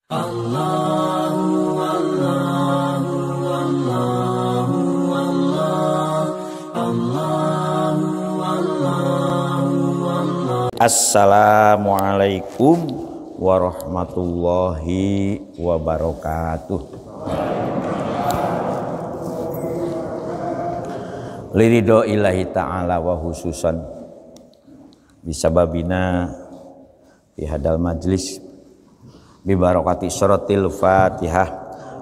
Assalamualaikum warahmatullahi wabarakatuh. Liridho ilahi ta'ala wa khususan bisababina bihadal majlis bibarakati suratil fatihah.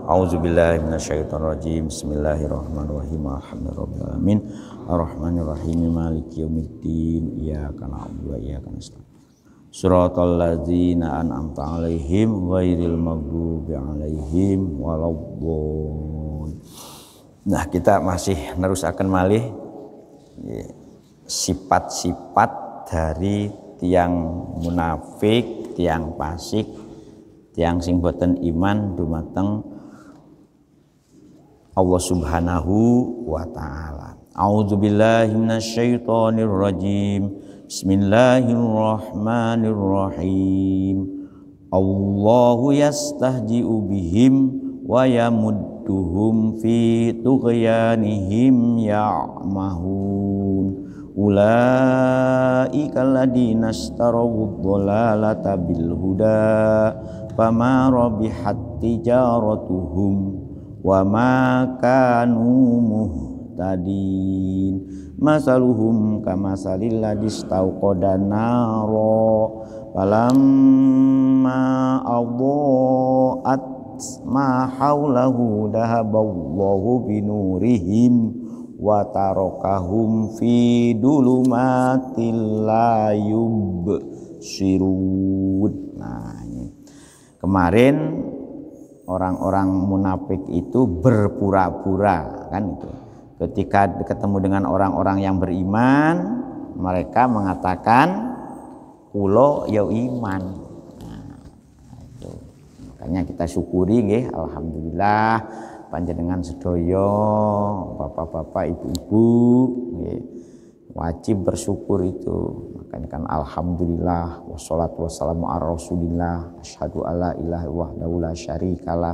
A'udzubillahi minasyaitonirrajim. Bismillahirrahmanirrahim. Alhamdulillahirabbil arrahmanirrahim maliki yaumiddin. Iyyaka na'budu wa iyyaka nasta'in. Shiratal ladzina an'amta 'alaihim ghairil maghdubi 'alaihim waladdallin. Nah, kita masih nerusaken malih sifat-sifat dari tiang munafik, tiang fasik, tiang sing boten iman dumateng Allah Subhanahu wa taala. A'udzubillahi minasyaitonir rajim. Bismillahirrahmanirrahim. Allahu yastahzi'u bihim wa yamudduhum fi tughyanihim ya'mahun. Ulaika alladziina ishtaraw ad-dhalalata bil huda fama rabihat tijaratuhum wa ma kanu muhtadin. Masaluhum kamasalil ladzi istauqada nara falamma adha'at ma haulahu dhahaballahu binurihim wa tarakahum fi dulumatil la yubsirun. Nah, kemarin orang-orang munafik itu berpura-pura, kan itu. Ketika ketemu dengan orang-orang yang beriman, mereka mengatakan kulo ya iman. Nah, itu. Makanya kita syukuri nggih, alhamdulillah panjenengan sedaya, bapak-bapak, ibu-ibu nggih, wajib bersyukur itu. Makanya kan alhamdulillah wassalatu wassalamu ala rasulillah asyhadu alla ilaha wahdahu la syarikalah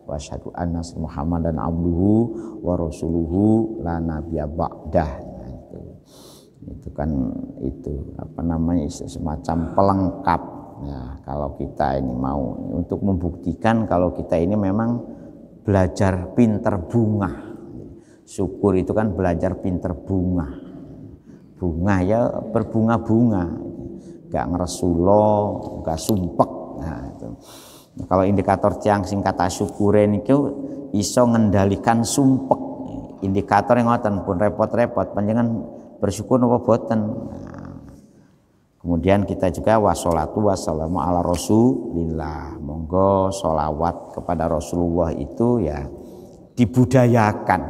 wa asyhadu anna muhammadan abduhu wa rasuluhu la nabiyya ba'dah. Nah, itu kan itu apa namanya, semacam pelengkap. Nah, kalau kita ini mau untuk membuktikan kalau kita ini memang belajar pinter bunga. Syukur itu kan belajar pinter bunga. Bunga ya berbunga-bunga, gak ngeresulo, gak sumpek. Nah, itu. Nah, kalau indikator tiang sing kata syukuren itu iso ngendalikan sumpek. Indikator yang ngoten pun repot-repot panjenengan bersyukur napa boten. Nah, kemudian kita juga wassalatu wassalamu ala rasulillah. Monggo sholawat kepada Rasulullah itu ya dibudayakan.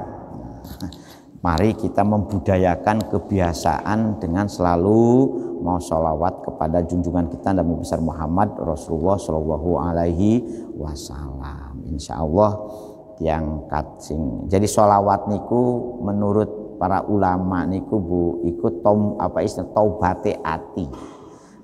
Nah, mari kita membudayakan kebiasaan dengan selalu mau sholawat kepada junjungan kita Nabi besar Muhammad Rasulullah Shallallahu Alaihi Wasallam. Insya Allah tiang katsing. Jadi sholawat niku menurut para ulama niku bu ikut taubate ati.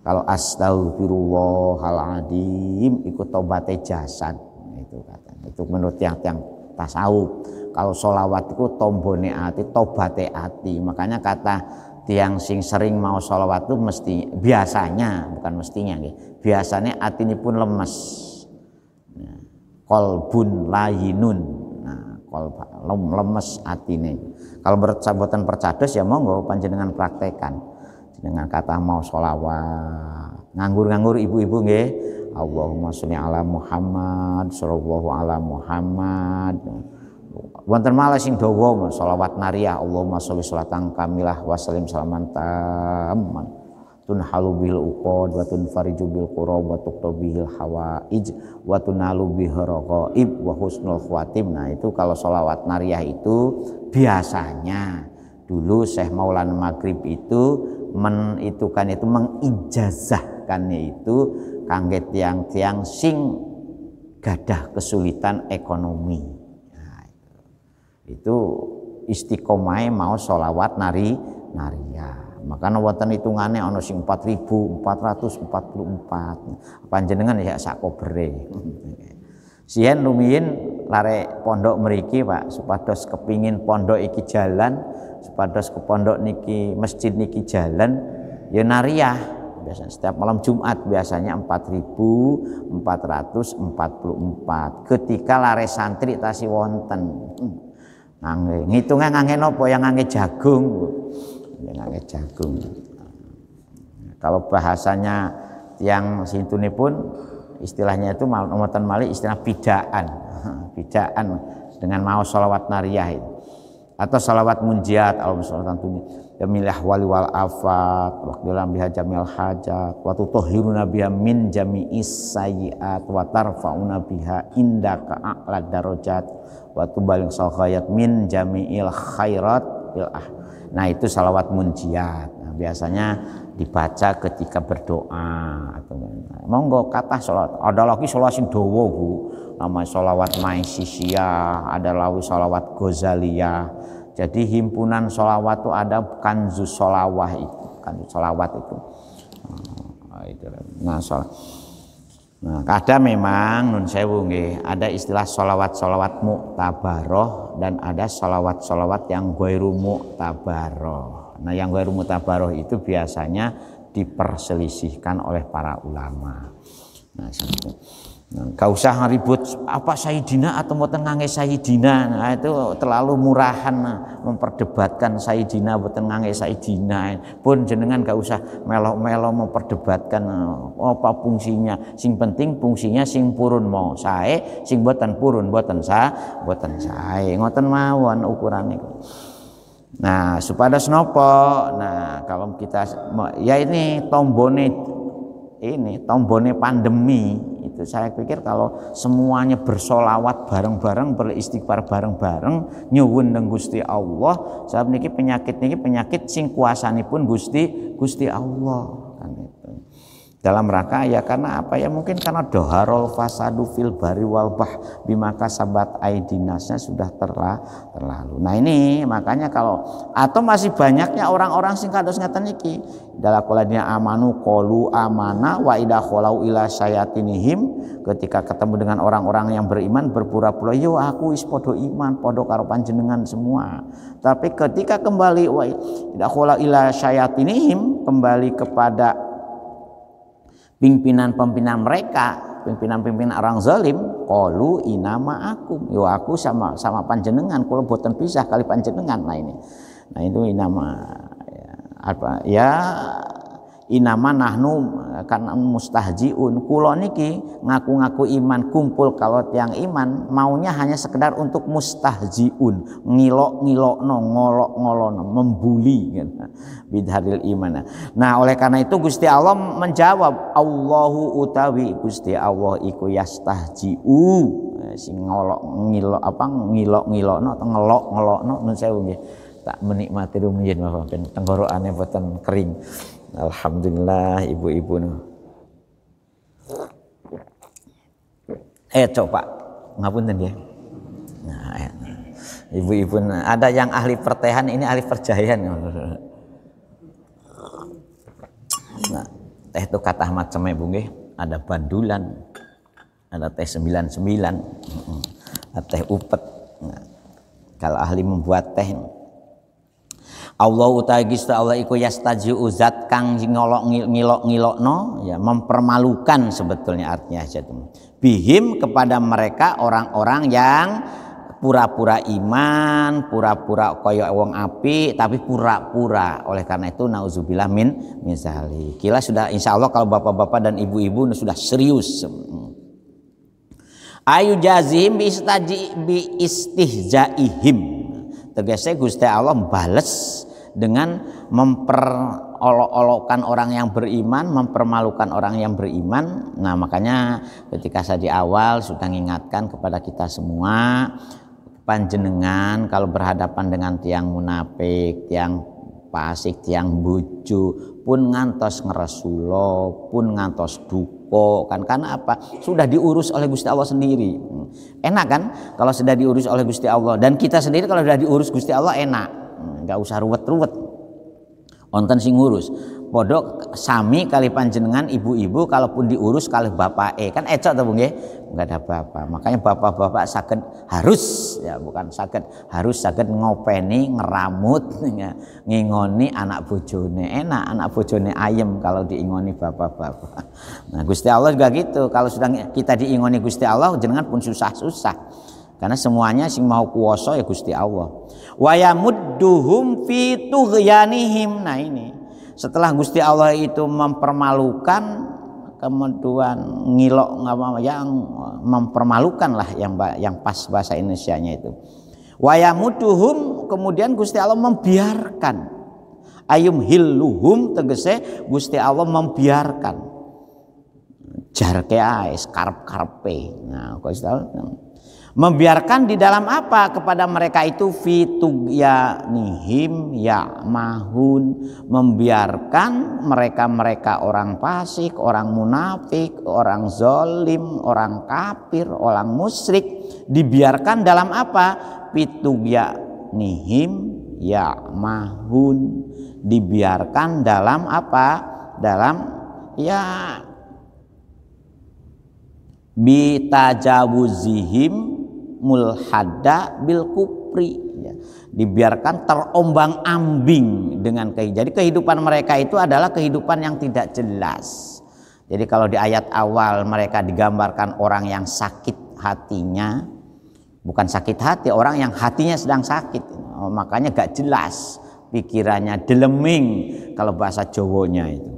Kalau astagfirullahaladzim ikut taubate jasad. Itu katanya. Itu menurut tiang-tiang tasawuf. Kalau sholawat itu tombone ati, taubate ati. Makanya kata tiang sing sering mau sholawat itu mesti biasanya, bukan mestinya nggih. Biasanya atini pun lemes. Nah, qalbun layinun. Nah, lemes atine. Kalau bersahabatan percados ya monggo panjenengan praktekan. Dengan kata mau sholawat, nganggur-nganggur ibu-ibu nggih. Allahumma sholli ala Muhammad, sallallahu ala Muhammad. Wonten malah sing dawa sholawat nariyah, Allahumma sholli sholatan kamilah wa sallim salaman tamman tunhalu bil uqad wa tunfariju bil qurab wa tuqtu bihil hawaij wa tunalu bihir raqaib wa husnul khawatim. Nah, itu kalau sholawat nariyah itu biasanya dulu Syekh Maulana Maghrib itu mengijazahkannya itu kangge tiang-tiang sing gadah kesulitan ekonomi. Nah, itu istiqomah mau sholawat nariyah. Makanya wonten hitungane ana sing 4444. Panjenengan ya sak kobere. Sihen rumiyin lare pondok mriki Pak, supados kepingin pondok iki jalan, supados ke pondok niki masjid niki jalan ya nariyah. Biasanya setiap malam Jumat biasanya 4444. Ketika lare santri tasih wonten. Ngitungnya ngangge nopo yang ngangge jagung. Ngangge jagung. Kalau bahasanya yang sintune pun istilahnya itu wonten malih istilah bidaan. Bidaan dengan mau sholawat nariyah itu. Atau sholawat munjiat Allahumma jamilah wali wal afat wa qdilam biha jamil hajat wa tutahhiruna biha min jami'is sayyiat wa tarfa'una biha indaka a'la darajat wa tubaligh saghayat min jami'il khairat Nah itu sholawat munjiat. Nah, biasanya dibaca ketika berdoa atau monggo kata sholawat. Ada lagi sholawat sing dawa Bu, namanya sholawat Maisisiyah, ada lagi sholawat Ghazaliyah. Jadi himpunan sholawat itu ada kanzus sholawah itu, kanzus sholawat itu. Nah, ada memang nun sewu nggih, ada istilah sholawat muktabaroh dan ada sholawat yang ghairu muktabaroh. Nah, yang ghairu muktabaroh itu biasanya diperselisihkan oleh para ulama. Nah, gak usah ribut apa Sayyidina atau mboten ngangge Sayyidina. Nah, itu terlalu murahan memperdebatkan Sayyidina mboten ngangge Sayyidina. Pun jenengan gak usah melo-melo memperdebatkan apa fungsinya. Sing penting fungsinya sing purun mau sae, sing mboten purun mboten sae. Ngoten mawon ukuran niku. Nah, supados nopo? Nah, kalau kita ya ini tombone pandemi itu saya pikir kalau semuanya bersolawat bareng-bareng, beristighfar bareng-bareng, nyuwun nang Gusti Allah, sebab niki penyakit sing kuasanipun Gusti Allah kan itu. Dalam rangka ya karena apa ya, mungkin karena doharul fasadu fil bari wal bah bimaka sabat aidinasnya sudah terlalu. Nah ini makanya kalau atau masih banyaknya orang-orang sing kados ngeten iki dalam qaladina amanu qalu amana wa idza khalau ila syayatinihim, ketika ketemu dengan orang-orang yang beriman berpura-pura yo aku wis padha iman padha karo panjenengan semua, tapi ketika kembali wa idza khalau ila syayatinihim, kembali kepada pimpinan-pimpinan mereka, pimpinan orang zalim, qalu inama akum, yo aku sama panjenengan, kula boten pisah kali panjenengan. Nah itu inama apa ya, inama nahnu kan mustahjiun, kula niki ngaku-ngaku iman, kumpul kalau tiang iman maunya hanya sekedar untuk mustahjiun, ngilok-ngilokno, ngolok-ngolono, membuli kan, bidharil iman. Nah oleh karena itu Gusti Allah menjawab, Allahu utawi Gusti Allah iku yastahjiu, sing ngilok-ngilokno atau ngelok-ngelokno nun sewu nggih. Tak menikmati rumiyin Bapak ben tenggorokane boten kering. Alhamdulillah ibu-ibu. Coba ngapunten ya. Nah, ibu-ibu ada yang ahli pertehan, ini ahli perjahian. Nah, teh itu kata macam ibu nggih, ada bandulan, ada teh 99, ada teh upet. Nah, kalau ahli membuat teh, Allah utawi Gusti Allah iku yastajiu zat kang ngilok-ngilokno ya, mempermalukan sebetulnya artinya itu. Bihim kepada mereka orang-orang yang pura-pura iman, pura-pura kaya wong apik tapi pura-pura. Oleh karena itu nauzubillah min zalik. Kila sudah insyaallah kalau bapak-bapak dan ibu-ibu sudah serius. Ayu jazim bi istihzaihim. Tegasnya Gusti Allah bales dengan memperolok-olokkan orang yang beriman, mempermalukan orang yang beriman. Nah makanya ketika saya di awal sudah mengingatkan kepada kita semua, panjenengan kalau berhadapan dengan tiang munafik, tiang fasik, tiang buju, pun ngantos ngeresulo, pun ngantos duko kan, karena apa? Sudah diurus oleh Gusti Allah sendiri. Enak kan kalau sudah diurus oleh Gusti Allah, dan kita sendiri kalau sudah diurus Gusti Allah enak, nggak usah ruwet-ruwet. Wonten sing ngurus. Podok sami kali panjenengan ibu-ibu kalaupun diurus kali bapake kan ecok to nggih, enggak ada bapak. Makanya bapak-bapak saged harus ya bukan harus saged ngopeni ngeramut ngingoni anak bojone. Enak anak bojone ayem kalau diingoni bapak-bapak. Nah, Gusti Allah juga gitu. Kalau sudah kita diingoni Gusti Allah jenengan pun susah-susah. Karena semuanya sing mau kuwasa ya Gusti Allah. Wa yamudduhum fi tughyanihim. Nah ini setelah Gusti Allah itu mempermalukan, kemudian ngilok yang mempermalukan lah yang pas bahasa Indonesianya itu. Wa yamuduhum, kemudian Gusti Allah membiarkan. Ayum hilluhum tegese Gusti Allah membiarkan. Jarke ae karep-karepe. Nah, Gusti Allah membiarkan di dalam apa kepada mereka itu fitugyanihim ya'mahun, membiarkan mereka orang fasik, orang munafik, orang zalim, orang kafir, orang musyrik dibiarkan dalam apa? Fitugyanihim ya'mahun, dibiarkan dalam apa? Dalam ya bitajawuzihim mulhada bil kupri ya. Dibiarkan terombang-ambing dengan jadi kehidupan mereka itu adalah kehidupan yang tidak jelas. Jadi kalau di ayat awal mereka digambarkan orang yang sakit hatinya, bukan sakit hati, orang yang hatinya sedang sakit, makanya gak jelas pikirannya, deleming kalau bahasa Jawanya itu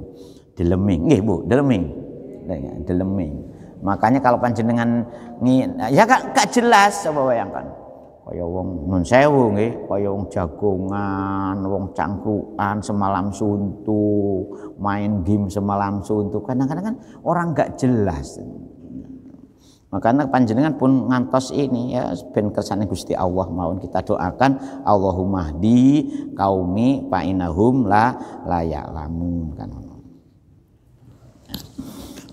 deleming, nggih Bu, deleming. Makanya kalau panjenengan ya gak jelas, coba bayangkan. Kaya wong nun sewu nggih, kaya wong jagongan, wong cangkruan semalam suntuk, main game semalam suntuk. Kadang-kadang kan orang gak jelas. Makanya panjenengan pun ngantos ini ya ben kersane Gusti Allah mawon kita doakan Allahumma hdi qaumi fa innahum la ya'lamun kan.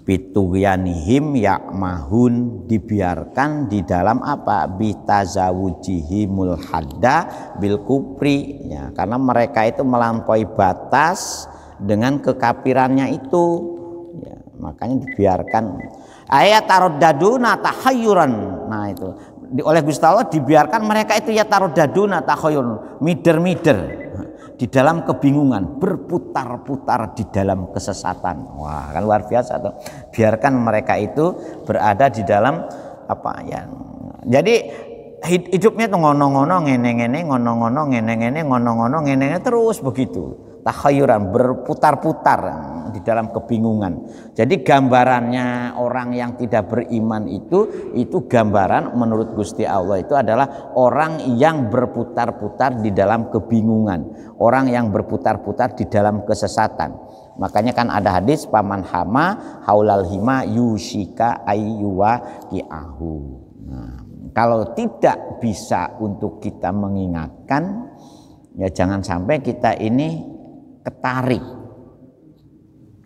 Bitugyanihim ya'mahun, dibiarkan di dalam apa? Bitazawujihimul hadda bil kupri ya, karena mereka itu melampaui batas dengan kekafirannya itu ya, makanya dibiarkan. Ayat taroddaduna tahayyuran. Nah itu oleh Gusti Allah dibiarkan mereka itu ya taroddaduna tahayyurun, mider-mider di dalam kebingungan, berputar-putar di dalam kesesatan. Wah, kan luar biasa tuh. Biarkan mereka itu berada di dalam apa ya. Jadi hidupnya tuh ngono-ngono ngene-ngene, ngono-ngono ngene-ngene, ngono-ngono ngene-ngene terus begitu. Takhayuran, berputar-putar di dalam kebingungan. Jadi gambarannya orang yang tidak beriman itu gambaran menurut Gusti Allah itu adalah orang yang berputar-putar di dalam kebingungan, orang yang berputar-putar di dalam kesesatan. Makanya kan ada hadis paman hama haulal hima yushika ayyuwa ki'ahu. Nah, kalau tidak bisa untuk kita mengingatkan, ya jangan sampai kita ini ketarik.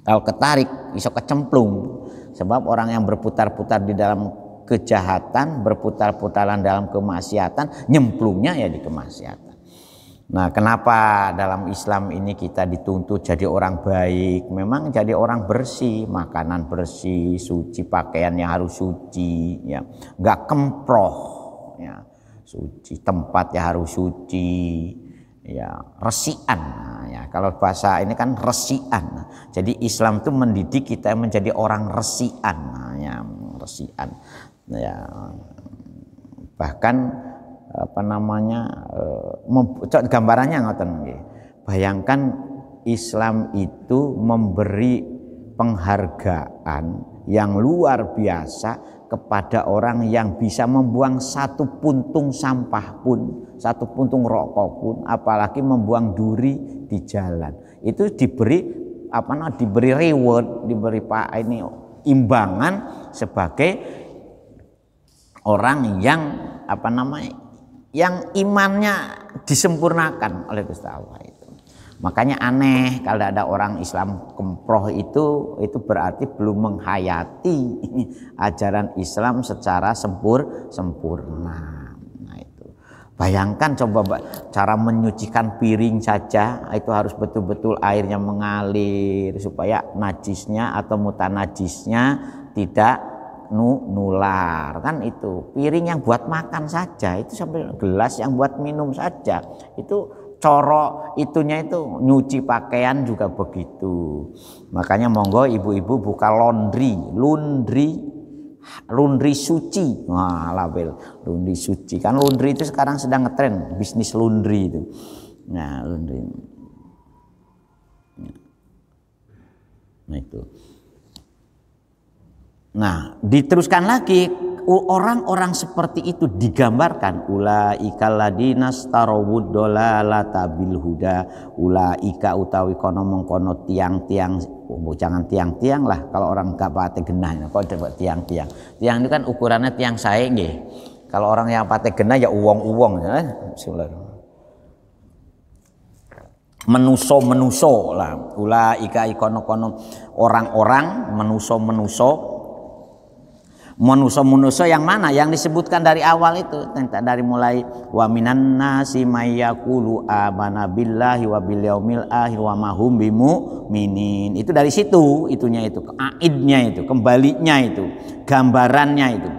Kalau ketarik bisa kecemplung, sebab orang yang berputar-putar di dalam kejahatan, berputar-putaran dalam kemaksiatan, nyemplungnya ya di kemaksiatan. Nah, kenapa dalam Islam ini kita dituntut jadi orang baik? Memang jadi orang bersih, makanan bersih, suci, pakaiannya harus suci, ya, nggak kemproh, ya, suci, tempatnya harus suci. Ya, resian. Nah, ya, kalau bahasa ini kan resian. Nah, jadi Islam itu mendidik kita menjadi orang resian. Nah, ya, resian. Ya, bahkan apa namanya gambarannya ngoten nggih. Bayangkan Islam itu memberi penghargaan yang luar biasa kepada orang yang bisa membuang satu puntung sampah pun, satu puntung rokok pun, apalagi membuang duri di jalan. Itu diberi diberi reward, diberi imbangan sebagai orang yang yang imannya disempurnakan oleh Gusti Allah itu. Makanya aneh kalau ada orang Islam kemproh itu berarti belum menghayati ajaran Islam secara sempurna. Nah itu. Bayangkan coba cara menyucikan piring saja itu harus betul-betul airnya mengalir supaya najisnya atau mutanajisnya tidak nular, kan itu. Piring yang buat makan saja itu, sampai gelas yang buat minum saja itu, coro itunya itu nyuci pakaian juga begitu. Makanya monggo ibu-ibu buka laundry suci. Wah, label laundry suci. Kan laundry itu sekarang sedang ngetren, bisnis laundry itu. Nah, laundry. Nah, itu. Nah, diteruskan lagi, orang-orang seperti itu digambarkan ulaikal ladina starawud dolalata bil huda, ulaika utawi kono mengkono tiang-tiang, jangan tiang-tiang lah kalau orang gak pate genah. Kok coba tiang-tiang itu kan ukurannya tiang sae nggih. Kalau orang yang pate genah ya uwong-uwong ya. Menuso lah, ulaika kono orang-orang menuso yang mana? Yang disebutkan dari awal itu, dari mulai wa minan nasi mayyaqulu amana billahi wa bil yaumil akhir wa ma hum bimu'minin. Itu dari situ, itunya itu, aidnya itu, kembalinya itu, gambarannya itu.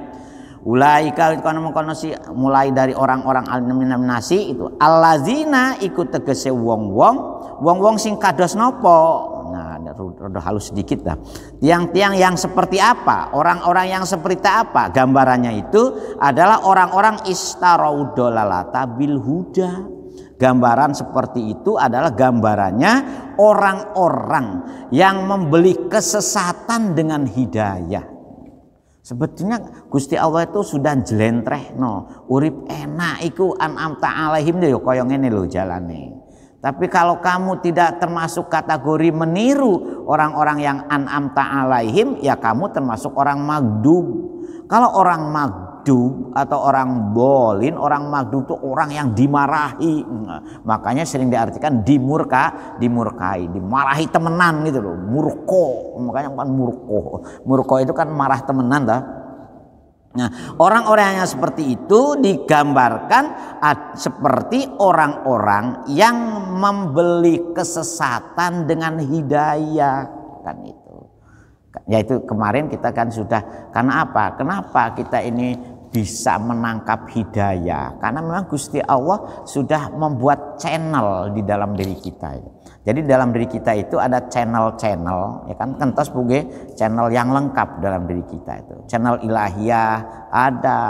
Ulaika kono si, mulai dari orang-orang minan nasi itu allazina ikut tegese wong-wong sing kados nopo. Nah, rada halus sedikit dah. Tiang-tiang yang seperti apa? Orang-orang yang seperti apa? Gambarannya itu adalah orang-orang istaraudolalata bil huda. Gambaran seperti itu adalah gambarannya orang-orang yang membeli kesesatan dengan hidayah. Sebetulnya Gusti Allah itu sudah jelentrehno, urip enak iku an'amta alaihim yo kaya ngene lho jalane. Tapi kalau kamu tidak termasuk kategori meniru orang-orang yang an'amta alaihim, ya kamu termasuk orang magdub. Kalau orang magdub atau orang bolin, orang magdub itu orang yang dimarahi. Makanya sering diartikan dimurkai, dimarahi temenan gitu loh. Murko, makanya bukan murko. Murko itu kan marah temenan dah. Nah, orang-orang yang seperti itu digambarkan seperti orang-orang yang membeli kesesatan dengan hidayah, kan itu. Yaitu kemarin kita kan sudah, karena apa? Kenapa kita ini bisa menangkap hidayah? Karena memang Gusti Allah sudah membuat channel di dalam diri kita. Jadi dalam diri kita itu ada channel-channel, ya kan, kentos buge channel yang lengkap dalam diri kita itu. Channel ilahiyah ada,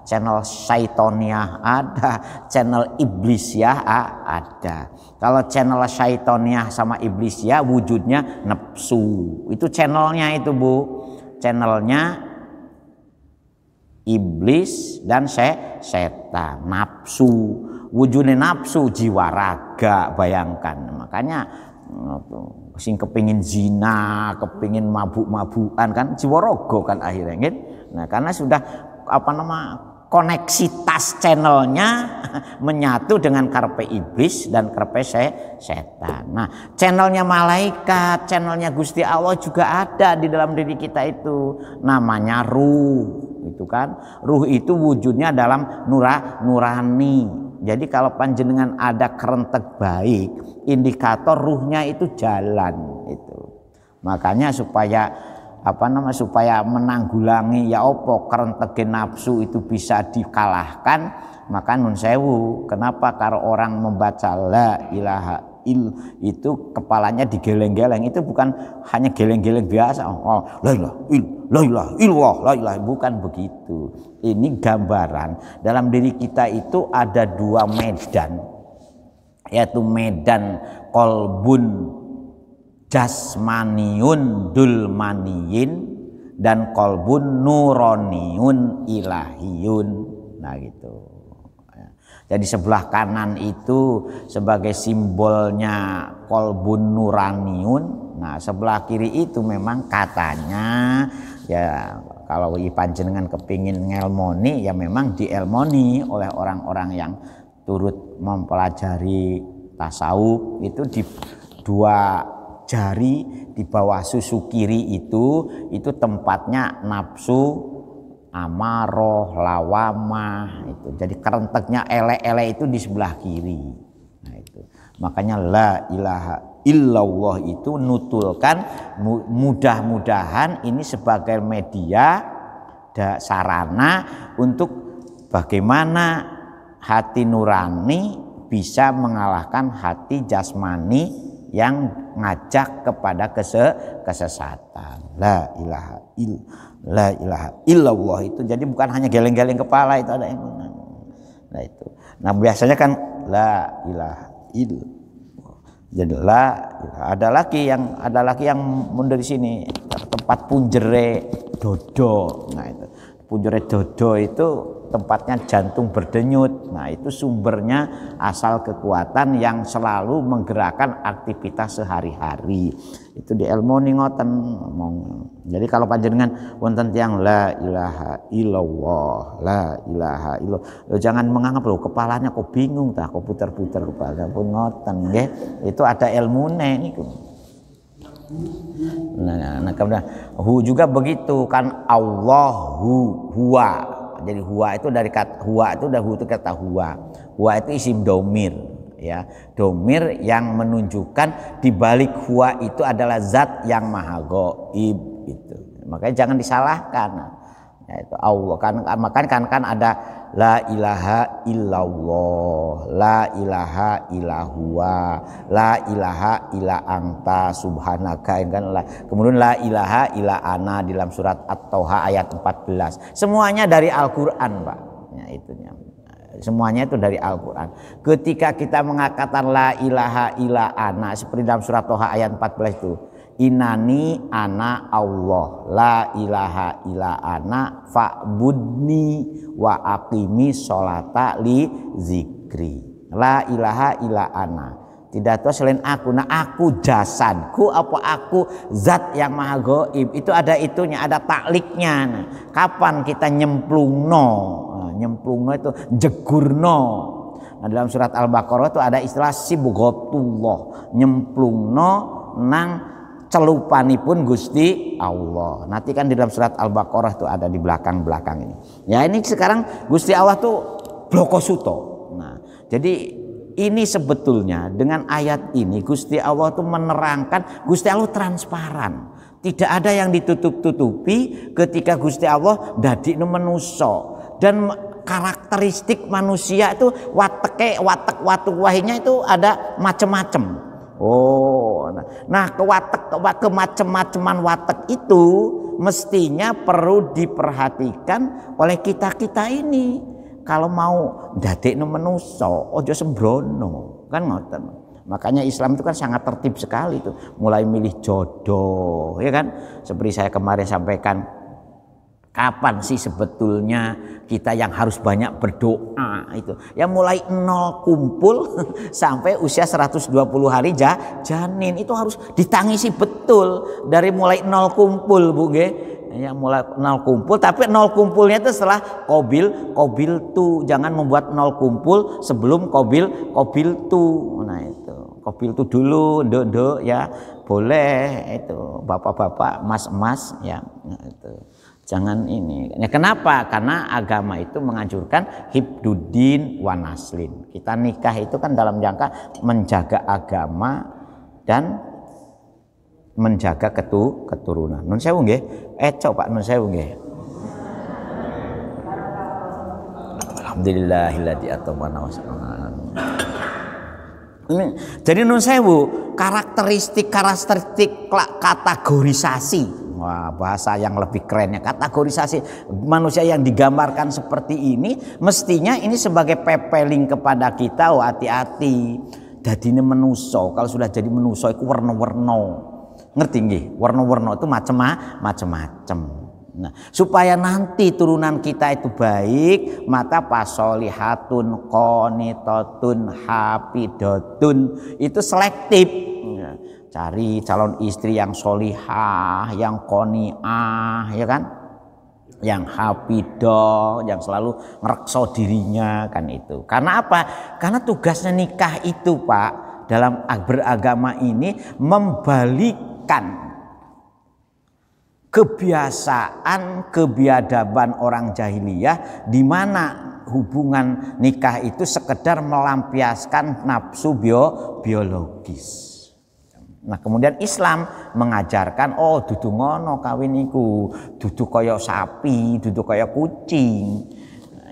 channel syaitoniah ada, channel iblisiah ada. Kalau channel syaitoniah sama iblisiah wujudnya nafsu. Itu channelnya itu, Bu. Channelnya iblis dan setan, nafsu. Wujudnya nafsu jiwa raga, bayangkan. Makanya sing kepingin zina, kepingin mabuk-mabukan kan jiwa rogo kan akhirnya. Nah, karena sudah koneksitas channelnya menyatu dengan karpe iblis dan karpe setan. Nah, channelnya malaikat, channelnya Gusti Allah juga ada di dalam diri kita itu. Namanya ruh, itu kan. Ruh itu wujudnya dalam nurani. Jadi kalau panjenengan ada kerentek baik, indikator ruhnya itu jalan itu. Makanya supaya supaya menanggulangi kerentek nafsu itu bisa dikalahkan, maka nun sewu, kenapa kalau orang membaca la ilaha itu kepalanya digeleng-geleng, itu bukan hanya geleng-geleng biasa, la ilaha illallah, bukan begitu. Ini gambaran dalam diri kita itu ada dua medan, yaitu medan kolbun jasmaniun dulmaniyin dan kolbun nuroniun ilahiyun. Nah gitu. Jadi sebelah kanan itu sebagai simbolnya kolbun nuraniun. Nah sebelah kiri itu memang katanya ya, kalau panjenengan kepingin ngelmoni ya memang dielmoni oleh orang-orang yang turut mempelajari tasawuf. Itu di dua jari di bawah susu kiri itu tempatnya nafsu amaroh, lawamah itu. Jadi kerenteknya ele itu di sebelah kiri. Nah itu. Makanya la ilaha illallah itu nutulkan mudah-mudahan ini sebagai media sarana untuk bagaimana hati nurani bisa mengalahkan hati jasmani yang ngajak kepada kesesatan. La ilaha illallah itu jadi bukan hanya geleng-geleng kepala, itu ada yang nah itu. Nah biasanya kan la ilaha illallah. Jadi ada lagi yang dari sini tempat punjere dodo. Nah itu punjere dodo itu tempatnya jantung berdenyut. Nah itu sumbernya asal kekuatan yang selalu menggerakkan aktivitas sehari-hari. Itu di ilmu ngoten ngomong. Jadi kalau panjenengan wonten tiyang la ilaha illallah, la ilaha illallah, jangan menganggap loh kepalanya kok bingung tah, kok puter-puter kepala pun ngoten nggih. Itu ada ilmune niku. Nah kemudian hu juga begitu kan, Allahu huwa. Jadi huwa itu dari kata huwa itu udah itu kata huwa. Huwa itu isim domir, ya, domir yang menunjukkan di balik huwa itu adalah zat yang maha gaib itu. Makanya jangan disalahkan. Ya, itu Allah kan ada la ilaha illallah, la ilaha illallah, la ilaha illa anta subhanaka, kan kemudian la ilaha illa ana di dalam surat At-Toha ayat 14. Semuanya dari Al-Qur'an, Pak. Ya, itunya. Semuanya itu dari Al-Qur'an. Ketika kita mengatakan la ilaha illa ana seperti dalam surat Toha ayat 14 itu, inani ana Allah, la ilaha illa ana fa'budni wa aqimi sholata li zikri. La ilaha illa ana, tidak ada selain aku. Nah aku jasadku apa aku zat yang maha gaib, itu ada itunya, ada takliknya. Nah, kapan kita nyemplungno? Nah, nyemplungno itu jegurno. Nah, dalam surat Al-Baqarah itu ada istilah sibghatullah, nyemplungno nang celupanipun Gusti Allah. Nanti kan di dalam surat Al-Baqarah itu ada di belakang ini. Ya ini sekarang Gusti Allah tuh blokosuto. Nah, jadi ini sebetulnya dengan ayat ini Gusti Allah tuh menerangkan, Gusti Allah transparan. Tidak ada yang ditutup-tutupi ketika Gusti Allah dadi menuso. Dan karakteristik manusia itu watek wahinya itu ada macam-macam. Oh, nah kemacem-maceman watek itu mestinya perlu diperhatikan oleh kita ini. Kalau mau ndadekno menuso, ojo sembrono, kan ngoten. Makanya Islam itu kan sangat tertib sekali itu, mulai milih jodoh, ya kan? Seperti saya kemarin sampaikan, kapan sih sebetulnya kita yang harus banyak berdoa itu? Ya mulai 0 kumpul sampai usia 120 hari janin itu harus ditangisi betul dari mulai 0 kumpul, Bu nggih. Ya mulai 0 kumpul, tapi 0 kumpulnya itu setelah qabil tu. Jangan membuat 0 kumpul sebelum qabil tu. Nah itu qabil tu dulu, nduk ya. Boleh itu bapak-bapak, mas-mas ya. Nah, itu. Jangan ini. Ya, kenapa? Karena agama itu menganjurkan hibduddin wa naslin. Kita nikah itu kan dalam jangka menjaga agama dan menjaga keturunan. Nun sewu nggih. Pak nun sewu nggih. Alhamdulillahilladzi atamana wa jadi nun sewu karakteristik kategorisasi. Wah, bahasa yang lebih kerennya kategorisasi manusia yang digambarkan seperti ini, mestinya ini sebagai pepeling kepada kita. Oh, hati-hati dadine menuso. Kalau sudah jadi menuso itu warna-warna. Ngerti nggih? Warna-warna itu macam-macam. Nah, supaya nanti turunan kita itu baik, maka pasolihatun, qanitatun, hafidatun itu selektif. Cari calon istri yang solihah, yang qoniah, ya kan? Yang hafidah, yang selalu ngerekso dirinya, kan itu. Karena apa? Karena tugasnya nikah itu, Pak, dalam beragama ini membalikkan kebiasaan kebiadaban orang jahiliyah di mana hubungan nikah itu sekedar melampiaskan nafsu biologis. Nah, kemudian Islam mengajarkan dudu ngono kawin iku, dudu kaya sapi, dudu kaya kucing,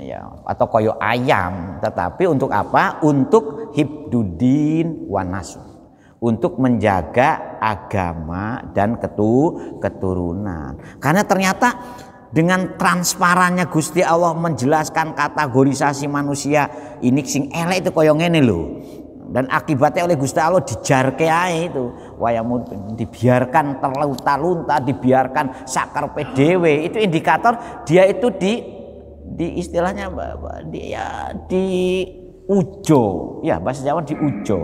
ya, atau kaya ayam, tetapi untuk apa? Untuk hibdudin wa nasl, untuk menjaga agama dan keturunan. Karena ternyata dengan transparannya Gusti Allah menjelaskan kategorisasi manusia, ini sing elek itu kaya ngene lho. Dan akibatnya oleh Gusti Allah dijarke ae itu, wayamu dibiarkan terlunta-lunta, dibiarkan sakarpe dhewe, itu indikator dia itu di istilahnya di ujo, ya bahasa Jawa di ujo.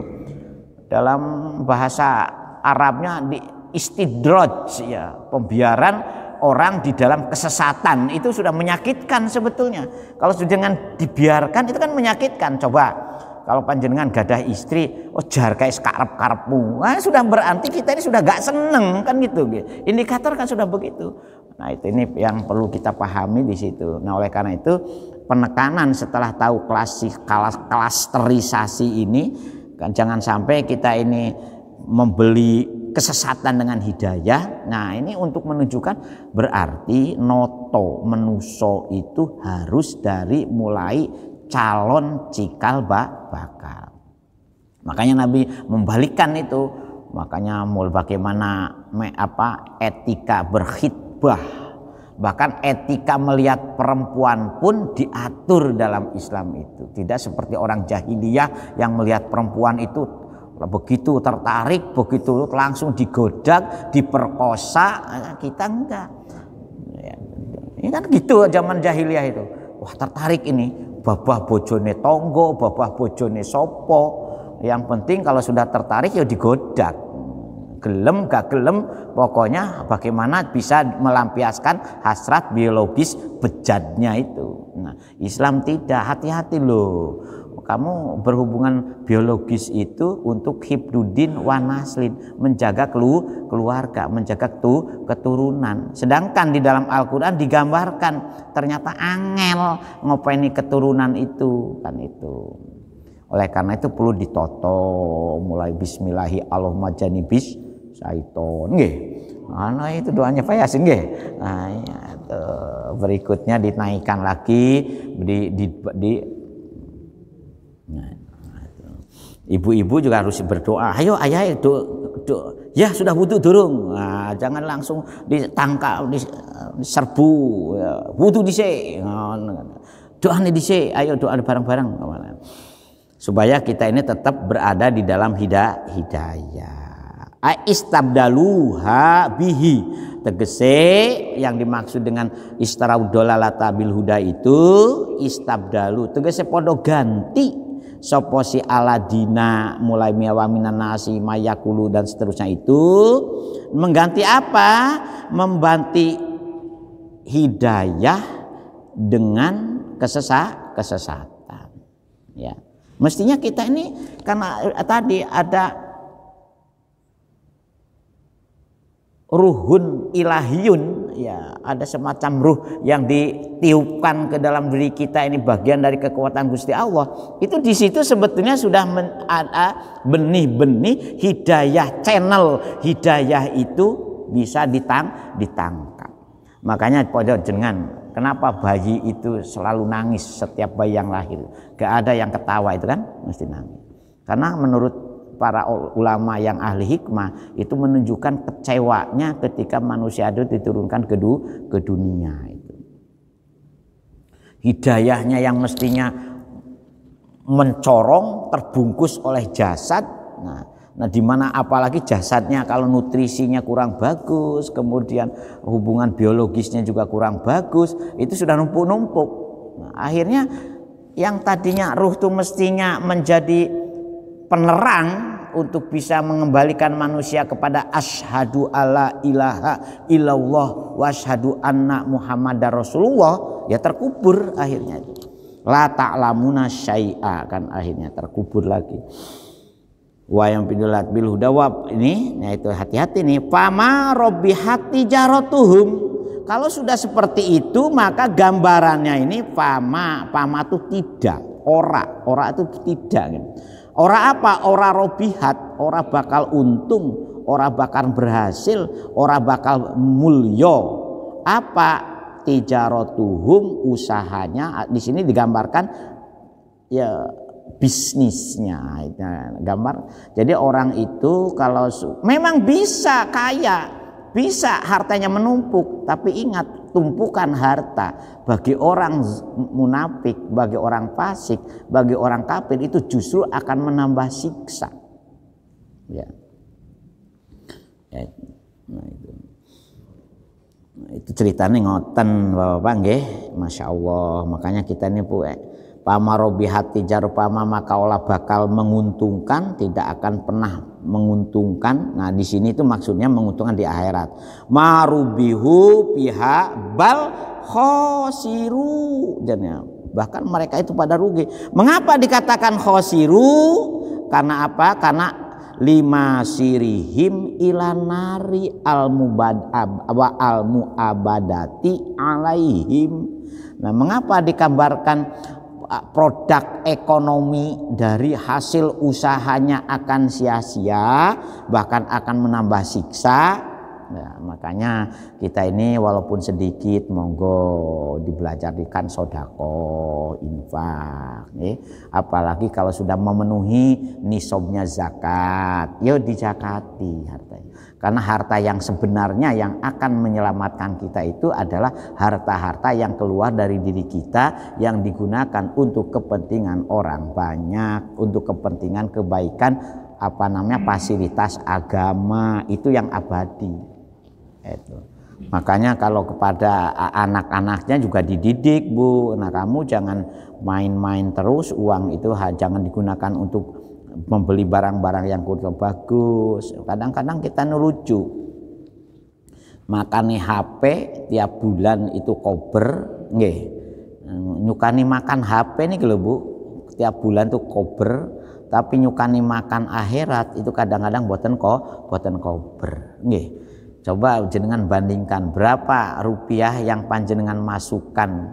Dalam bahasa Arabnya di istidraj, ya, pembiaran orang di dalam kesesatan itu sudah menyakitkan sebetulnya. Kalau sudah dengan dibiarkan itu kan menyakitkan. Coba kalau panjenengan gadah istri, jar kayak sekarep-karepmu, sudah berarti kita ini sudah gak seneng kan gitu. Indikator kan sudah begitu. Nah ini yang perlu kita pahami di situ. Nah oleh karena itu penekanan setelah tahu klasterisasi ini, kan jangan sampai kita ini membeli kesesatan dengan hidayah. Nah ini untuk menunjukkan berarti noto menuso itu harus dari mulai calon cikal bakal. Makanya Nabi membalikkan itu. Makanya bagaimana etika berkhitbah, bahkan etika melihat perempuan pun diatur dalam Islam itu. Tidak seperti orang jahiliyah yang melihat perempuan itu begitu tertarik, begitu langsung digodak, diperkosa. Kita enggak. Ini kan gitu zaman jahiliyah itu. Wah tertarik ini. Babah bojone tonggo, babah bojone sopo. Yang penting kalau sudah tertarik ya digodak. Gelem gak gelem, pokoknya bagaimana bisa melampiaskan hasrat biologis bejatnya itu. Nah, Islam tidak, hati-hati loh. Kamu berhubungan biologis itu untuk hibdudin wa naslin, menjaga keluarga, menjaga keturunan. Sedangkan di dalam Al-Qur'an digambarkan ternyata angel ngopeni keturunan itu kan itu. Oleh karena itu perlu ditoto mulai bismillahi Allahumma janibis syaiton nggih. Nah itu doanya Pak Yasin nggih. Nah ya, berikutnya dinaikkan lagi di ibu-ibu juga harus berdoa. Ayo ayah ya sudah wudu durung. Nah, jangan langsung ditangkap, diserbu. Ya, wudu dhisik. Doane dhisik. Ayo doa bareng-bareng. Supaya kita ini tetap berada di dalam hidayah. Istabdaluha bihi, tegese yang dimaksud dengan istaraudolalata bil huda itu istabdalu, tegese podo ganti sopo si aladina mulai miawaminan nasi mayakulu dan seterusnya itu mengganti apa? Membanti hidayah dengan kesesatan. Ya, mestinya kita ini karena tadi ada ruhun ilahiyun, ya ada semacam ruh yang ditiupkan ke dalam diri kita, ini bagian dari kekuatan Gusti Allah. Itu di situ sebetulnya sudah ada benih-benih hidayah, channel hidayah itu bisa ditangkap. Makanya pada jenengan, kenapa bayi itu selalu nangis setiap bayi yang lahir? Gak ada yang ketawa itu kan, mesti nangis. Karena menurut para ulama yang ahli hikmah itu menunjukkan kecewanya ketika manusia itu diturunkan ke dunia itu. Hidayahnya yang mestinya mencorong terbungkus oleh jasad. Nah di mana apalagi jasadnya kalau nutrisinya kurang bagus, kemudian hubungan biologisnya juga kurang bagus, itu sudah numpuk-numpuk. Nah, akhirnya yang tadinya ruh itu mestinya menjadi penerang untuk bisa mengembalikan manusia kepada asyhadu alla ilaha illallah wa asyhadu anna muhammadar rasulullah, ya terkubur akhirnya itu. La ta'lamuna syai'a, kan akhirnya terkubur lagi. Wa yang pidulat bil hudawab ini, nah itu hati-hati nih. Fama robihat tijaratuhum. Kalau sudah seperti itu maka gambarannya ini fama itu tidak, ora itu tidak. Ora apa? Ora robihat, ora bakal untung, ora bakal berhasil, ora bakal mulya. Apa? Tijaratuhum, usahanya. Di sini digambarkan ya bisnisnya, gambar. Jadi orang itu kalau memang bisa kaya, bisa hartanya menumpuk, tapi ingat, tumpukan harta bagi orang munafik, bagi orang fasik, bagi orang kafir itu justru akan menambah siksa. Ya. Nah, itu ceritanya ngoten Bapak nggih, Masya Allah. Makanya kita ini pamarobihat tijar pama maka olah bakal menguntungkan, tidak akan pernah menguntungkan. Nah di sini itu maksudnya menguntungkan di akhirat. Marubihu pihak bal khosiru, dan bahkan mereka itu pada rugi. Mengapa dikatakan khosiru? Karena apa? Karena lima sirihim ilanari al-mu'abadati alaihim. Nah mengapa digambarkan produk ekonomi dari hasil usahanya akan sia-sia, bahkan akan menambah siksa? Nah, makanya kita ini walaupun sedikit monggo dibelajarkan sodako, infak, apalagi kalau sudah memenuhi nisabnya zakat, yo dizakati hartanya. Karena harta yang sebenarnya yang akan menyelamatkan kita itu adalah harta-harta yang keluar dari diri kita, yang digunakan untuk kepentingan orang banyak, untuk kepentingan kebaikan fasilitas agama, itu yang abadi. Itu. Makanya kalau kepada anak-anaknya juga dididik, Bu, nah kamu jangan main-main terus, uang itu jangan digunakan untuk membeli barang-barang yang kurang bagus. Kadang-kadang kita lucu, makani HP tiap bulan itu kober, nggih, nyukani makan HP nih lho Bu, tiap bulan tuh kober, tapi nyukani makan akhirat itu kadang-kadang boten kober, nggih. Coba jenengan bandingkan berapa rupiah yang panjenengan masukkan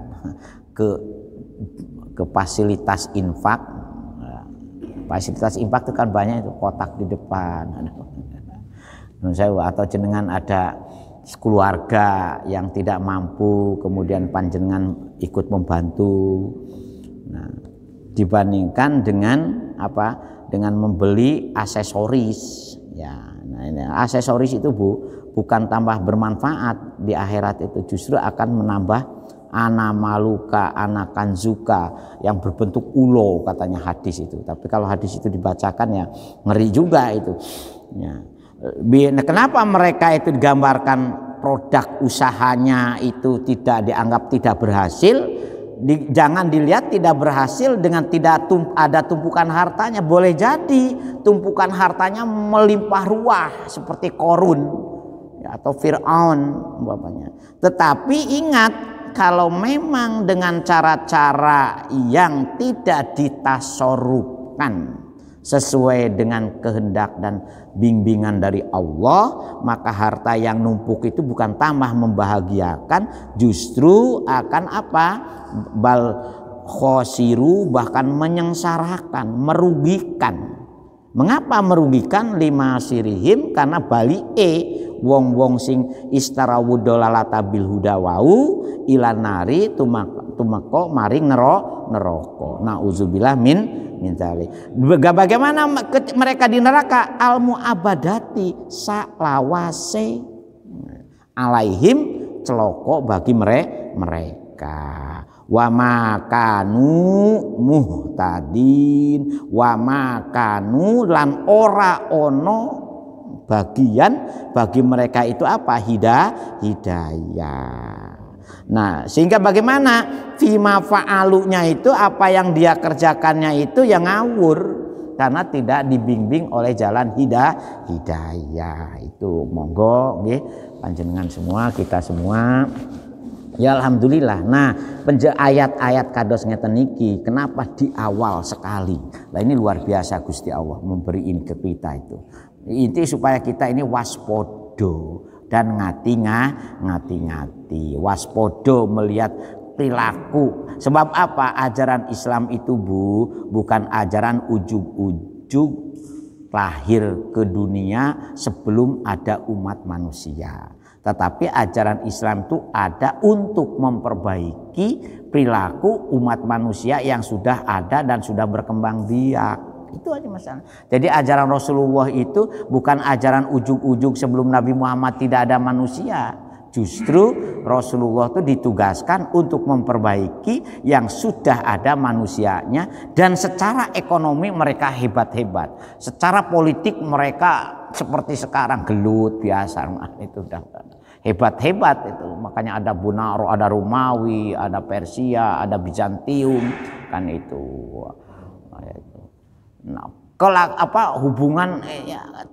ke fasilitas infak. Fasilitas infak itu kan banyak, itu kotak di depan. Atau jenengan ada keluarga yang tidak mampu, kemudian panjenengan ikut membantu. Nah, dibandingkan dengan apa? Dengan membeli aksesoris. Ya, nah ini aksesoris itu Bu, bukan tambah bermanfaat di akhirat, itu justru akan menambah anamaluka anakanzuka yang berbentuk ulo, katanya hadis itu. Tapi kalau hadis itu dibacakan ya ngeri juga itu. Ya. Kenapa mereka itu digambarkan produk usahanya itu tidak dianggap tidak berhasil? Jangan dilihat tidak berhasil dengan tidak ada tumpukan hartanya. Boleh jadi tumpukan hartanya melimpah ruah seperti Korun ya, atau Fir'aun bapaknya. Tetapi ingat, kalau memang dengan cara-cara yang tidak ditasorupkan sesuai dengan kehendak dan bimbingan dari Allah, maka harta yang numpuk itu bukan tambah membahagiakan, justru akan apa? Bal khosiru, bahkan menyengsarakan, merugikan. Mengapa merugikan? Lima sirihim, karena wong-wong sing istarawu dolalata bil hudawau ilanari tumako maring neraka. Nauzubillah min dzalik. Bagaimana mereka di neraka? Al muabadati salawase alaihim, celoko bagi mereka. Wa makanu muhtadin, wa makanu lan ora ono bagian bagi mereka itu apa? Hidayah. Nah, sehingga bagaimana fima fa'alunya itu, apa yang dia kerjakannya itu yang ngawur, karena tidak dibimbing oleh jalan hidayah. Itu monggo nggih panjenengan semua, kita semua Ya alhamdulillah. Nah, ayat-ayat kados ngeten niki kenapa di awal sekali. Nah ini luar biasa Gusti Allah memberi ini ke kita itu. Inti supaya kita ini waspodo dan ngati-ngati. Waspodo melihat perilaku. Sebab apa? Ajaran Islam itu bukan ajaran ujug-ujug lahir ke dunia sebelum ada umat manusia. Tetapi ajaran Islam itu ada untuk memperbaiki perilaku umat manusia yang sudah ada dan sudah berkembang biak. Itu aja masalah. Jadi ajaran Rasulullah itu bukan ajaran ujug-ujug sebelum Nabi Muhammad tidak ada manusia. Justru Rasulullah itu ditugaskan untuk memperbaiki yang sudah ada manusianya, dan secara ekonomi mereka hebat-hebat. Secara politik mereka seperti sekarang gelut biasa, itu udah hebat-hebat itu. Makanya ada Bunaro, ada Romawi, ada Persia, ada Bizantium, kan itu. Nah, hubungan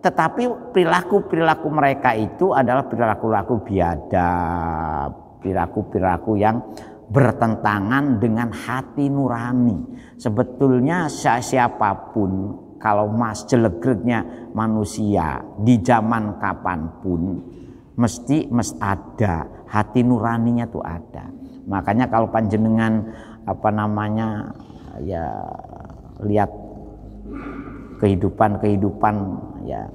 tetapi perilaku mereka itu adalah perilaku biadab, perilaku yang bertentangan dengan hati nurani. Sebetulnya siapapun kalau jelegretnya manusia di zaman kapanpun mesti ada hati nuraninya tuh ada. Makanya kalau panjenengan lihat kehidupan ya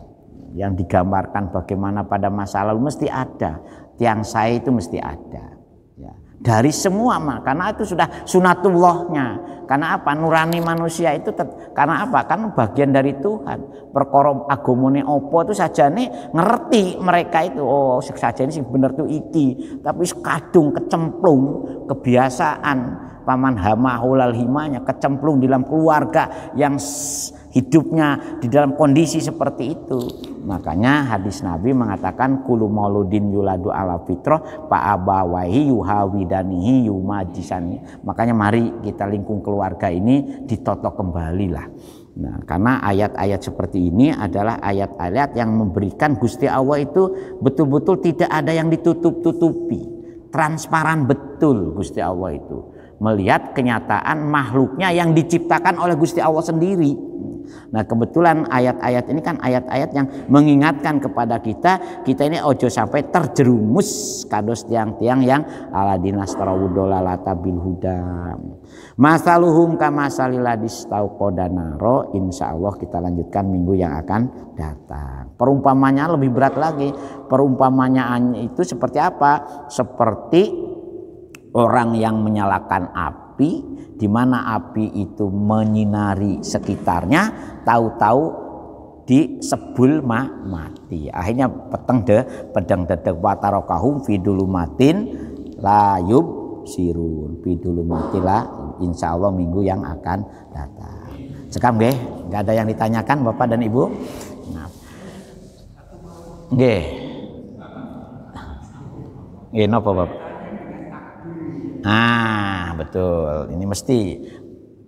yang digambarkan bagaimana pada masa lalu mesti ada, tiang saya itu mesti ada ya. Dari semua, karena itu sudah sunatullahnya. Karena apa? Nurani manusia itu karena apa? Kan bagian dari Tuhan. Perkara agamane opo itu saja nih ngerti mereka itu. Oh, saja ini sing bener tuh iki. Tapi kadung kecemplung kebiasaan paman hamahulal himanya, kecemplung di dalam keluarga yang hidupnya di dalam kondisi seperti itu. Makanya hadis Nabi mengatakan kullu mauludin yuladu ala fitrah fa abawahi yuhawidanihi yumajisani. Makanya mari kita lingkung keluarga ini ditotok kembali lah. Nah, karena ayat-ayat seperti ini adalah ayat-ayat yang memberikan Gusti Allah itu betul-betul tidak ada yang ditutup-tutupi. Transparan betul Gusti Allah itu. Melihat kenyataan makhluknya yang diciptakan oleh Gusti Allah sendiri. Nah kebetulan ayat-ayat ini kan ayat-ayat yang mengingatkan kepada kita ini ojo sampai terjerumus kados tiang-tiang yang aladinas tarawudolalata bil huda. Masaluhum kamasalil ladis tauqodanaro. Insyaallah kita lanjutkan minggu yang akan datang. Perumpamannya lebih berat lagi. Perumpamannya itu seperti apa? Seperti orang yang menyalakan api, di mana api itu menyinari sekitarnya, tahu-tahu disebul mati. Akhirnya pedang dedek watarokahum fidulumatin layub sirun fidulumatilah. Insya Allah minggu yang akan datang. Sekarang nggak ada yang ditanyakan Bapak dan Ibu? Nah. Napa Bapak? Betul. Ini mesti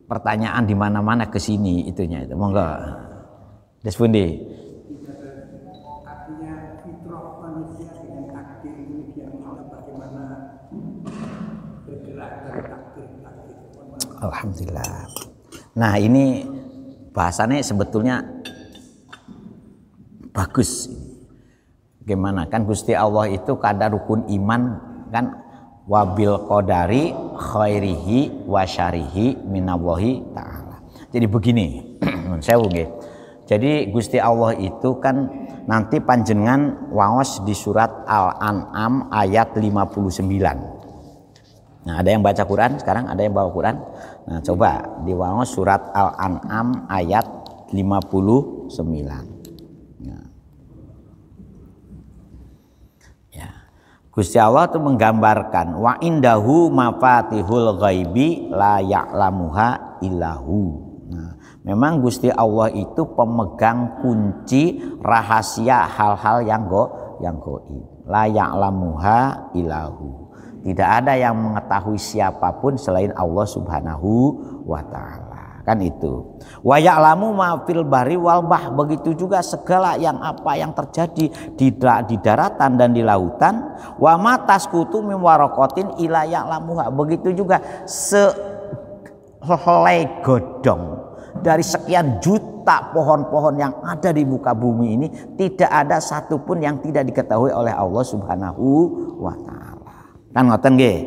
pertanyaan di mana-mana ke sini itunya itu. Monggo. Despundi. Artinya fitrah manusia dengan takdir ini dia bagaimana bergerak dari takdir. Alhamdulillah. Nah, ini bahasannya sebetulnya bagus. Gimana kan Gusti Allah itu kadar rukun iman kan wabil qadari khairihi wa syarihi minallahi ta'ala. Jadi begini, sewu nggih. Jadi Gusti Allah itu kan nanti panjenengan waos di surat Al-An'am ayat 59. Nah, ada yang baca Quran sekarang? Ada yang bawa Quran? Nah, coba diwaos surat Al-An'am ayat 59. Gusti Allah itu menggambarkan wa indahu mafatihul ghaibi la ya'lamuha illahu. Nah, memang Gusti Allah itu pemegang kunci rahasia hal-hal yang gaib. La ya'lamuha illahu. Tidak ada yang mengetahui siapapun selain Allah Subhanahu wa taala. kan itu. Wa ya'lamu ma fil bahri wal bah, begitu juga segala yang apa yang terjadi di daratan dan di lautan. Wa ma tasqutu min waraqatin ila ya'lamuha, begitu juga sehelai godong dari sekian juta pohon-pohon yang ada di muka bumi ini, tidak ada satupun yang tidak diketahui oleh Allah Subhanahu wa taala. Kan ngoten nggih?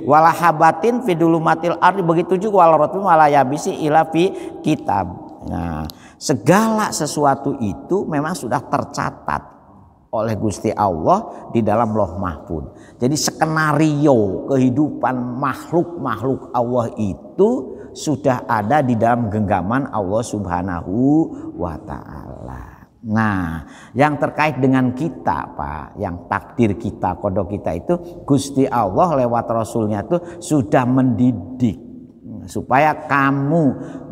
Wala habatin fi dulumatil ardi, begitu juga wala ratbin wala yabisi ila fi kitab. Nah, segala sesuatu itu memang sudah tercatat oleh Gusti Allah di dalam Lauh Mahfuz. Jadi skenario kehidupan makhluk-makhluk Allah itu sudah ada di dalam genggaman Allah Subhanahu wa taala. Nah, yang terkait dengan kita, Pak, yang takdir kita, kodok kita itu, Gusti Allah lewat Rasulnya itu sudah mendidik supaya kamu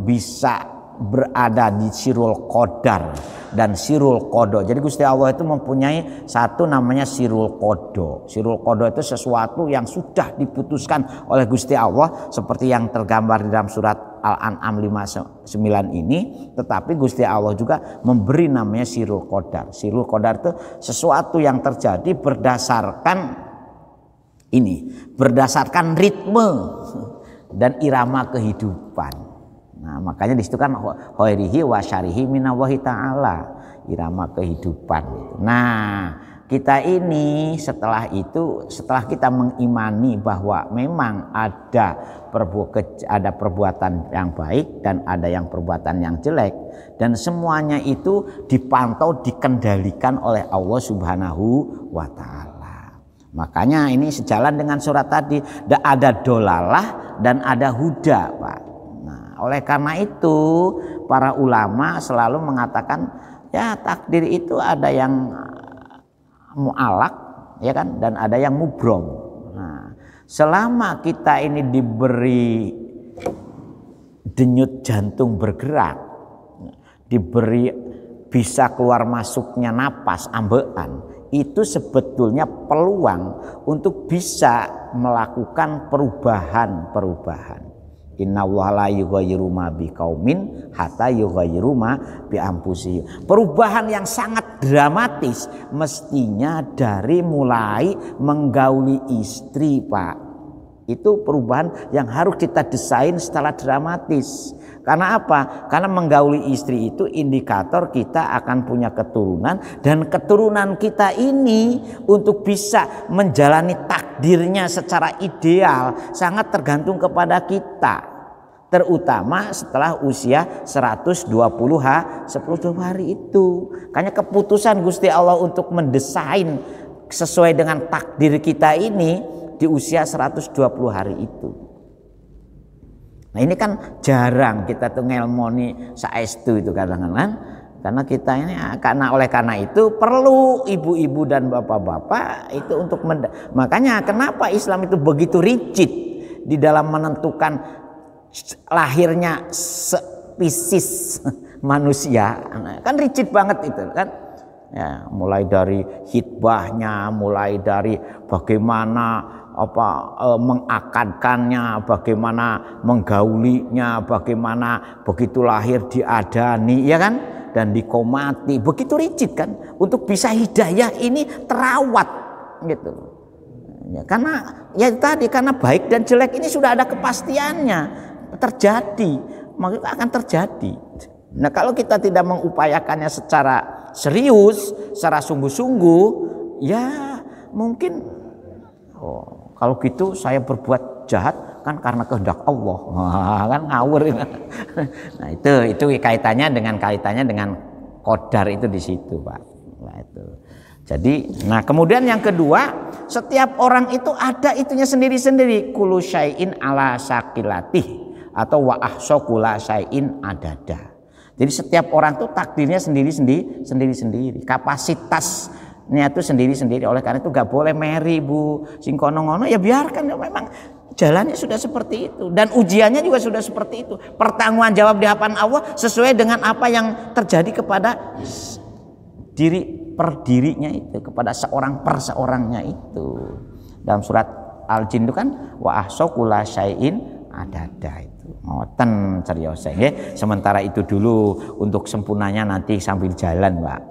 bisa berada di Sirul Qadar dan Sirul Qada. Jadi Gusti Allah itu mempunyai satu namanya Sirul Qada. Sirul Qada itu sesuatu yang sudah diputuskan oleh Gusti Allah seperti yang tergambar di dalam surat Al-An'am 59 ini, tetapi Gusti Allah juga memberi namanya Sirul Qadar. Sirul Qadar itu sesuatu yang terjadi berdasarkan berdasarkan ritme dan irama kehidupan. Nah, makanya di situ kan khairihi wa syarihi minallahi ta'ala, irama kehidupan. Nah, kita ini setelah kita mengimani bahwa memang ada perbuatan yang baik dan ada yang perbuatan yang jelek, dan semuanya itu dipantau, dikendalikan oleh Allah Subhanahu wa taala. Makanya ini sejalan dengan surat tadi, ada dolalah dan ada huda, Pak. Oleh karena itu para ulama selalu mengatakan ya takdir itu ada yang mu'alak, ya kan, dan ada yang mubrom. Nah, selama kita ini diberi denyut jantung bergerak, diberi bisa keluar masuknya napas, ambekan, itu sebetulnya peluang untuk bisa melakukan perubahan. Inna la yughayyiru ma biqaumin hatta yughayyiru ma bi anfusihim. Perubahan yang sangat dramatis mestinya dari mulai menggauli istri, Pak. Itu perubahan yang harus kita desain secara dramatis. Karena apa? Karena menggauli istri itu indikator kita akan punya keturunan, dan keturunan kita ini untuk bisa menjalani takdirnya secara ideal sangat tergantung kepada kita, terutama setelah usia 120 hari itu. Karena keputusan Gusti Allah untuk mendesain sesuai dengan takdir kita ini di usia 120 hari itu. Nah, ini kan jarang kita tuh ngelmoni saestu itu kadang-kadang, karena kita ini oleh karena itu perlu ibu-ibu dan bapak-bapak itu untuk makanya kenapa Islam itu begitu rigid di dalam menentukan lahirnya spesies manusia. Kan rigid banget itu kan. Ya, mulai dari hitbahnya, mulai dari bagaimana mengakadkannya, bagaimana menggaulinya, bagaimana begitu lahir diadani, ya kan, dan dikomati, begitu rigid kan, untuk bisa hidayah ini terawat gitu. Ya, karena baik dan jelek ini sudah ada kepastiannya terjadi, maka akan terjadi. Nah, kalau kita tidak mengupayakannya secara serius, secara sungguh-sungguh, ya mungkin kalau gitu saya berbuat jahat kan karena kehendak Allah. Kan ngawur. Nah, itu kaitannya dengan qadar itu di situ, Pak. Nah, itu. Jadi, nah kemudian yang kedua, setiap orang itu ada itunya sendiri-sendiri. Kullu syai'in ala saqilatih atau wa ahsaqula syai'in adada. Jadi setiap orang itu takdirnya sendiri-sendiri. Kapasitasnya itu sendiri-sendiri. Oleh karena itu gak boleh meri, Bu, sing kono-ngono, ya biarkan, memang jalannya sudah seperti itu. Dan ujiannya juga sudah seperti itu. Pertanggungan jawab di hadapan Allah sesuai dengan apa yang terjadi kepada dirinya itu, kepada seorang perseorangnya itu. Dalam surat Al-Jin itu kan wa ahsaqula syai'in ada itu ngoten ceriosa nggih. Sementara itu dulu, untuk sempurnanya nanti sambil jalan Pak.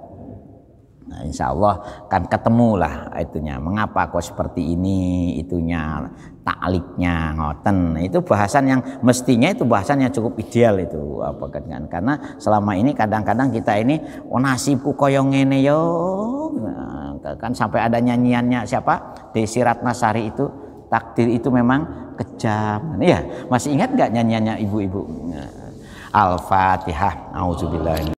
Nah, insya Allah kan ketemulah itunya, mengapa kok seperti ini, itunya takliknya ngoten. Itu bahasan yang mestinya itu bahasan yang cukup ideal itu apa kan, karena selama ini kadang-kadang kita ini nasibku koyo ngene yo. Nah, kan sampai ada nyanyiannya siapa? Desi Ratnasari itu, takdir itu memang kejam. Iya, masih ingat nggak nyanyiannya ibu-ibu? Al-Fatihah. Auzubillahi